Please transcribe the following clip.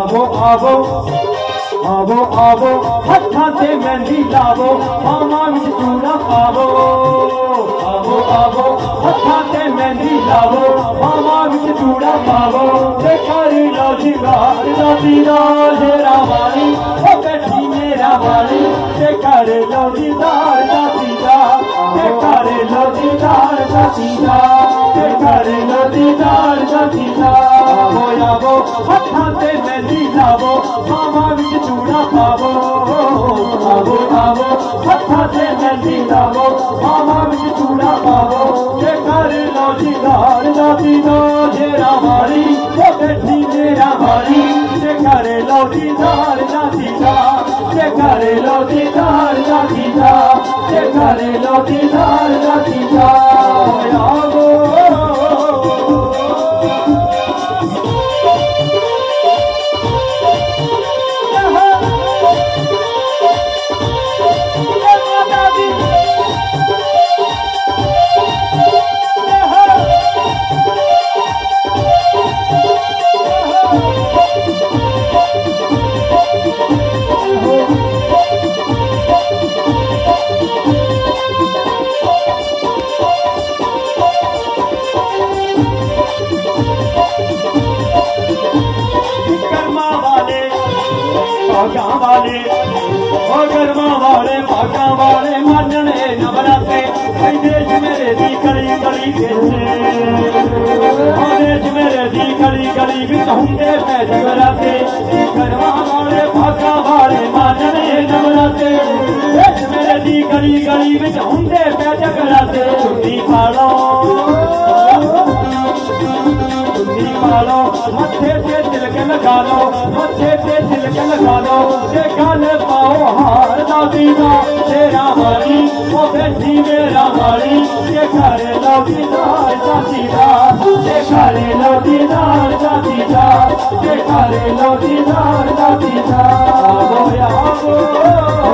आवो आवो आवो आवो हत्थां ते मेहंदी लावो मामा विच चूड़ा पावो आवो आवो हत्थां ते मेहंदी लावो मामा विच चूड़ा पावो ते कर लो शिंगार दादी दा शेरा वाली ओ बैठी मेरा वाली ते कर लो दीदार दादी दा ते कर लो दीदार दादी दा ते कर लो दीदार दादी दा आवो आवो हत्थां ते मेहंदी लावो मामा विच चूड़ा पावो आवो आवो हत्थां ते मेहंदी लावो मामा विच चूड़ा पावो ते कर लो शिंगार दादी दा शेरा वाली ओ बैठी मेरा वाली ते कर लो दीदार दादी दा ते कर लो दीदार दादी दा ते कर लो दीदार दादी दा आवो गरमा वाले भागा वाले मानने न बनाते देश मेरे दी गली गली देश मेरे दी गली गली बिच होंगे पै जगराते गरमा वाले भागा वाले मानने न बनाते देश मेरे दी गली गली बिच होंगे पै जगराते छुट्टी पालो पालो मत्थे से तिलक लगा लो मत्थे से तिलक लगा लो ते गल पाओ हार दादी दा तेरा वाली ओ बैठी मेरा वाली ते कर लो दीदार दादी दा ते कर लो दीदार दादी दा ते कर लो दीदार दादी दा आवो आवो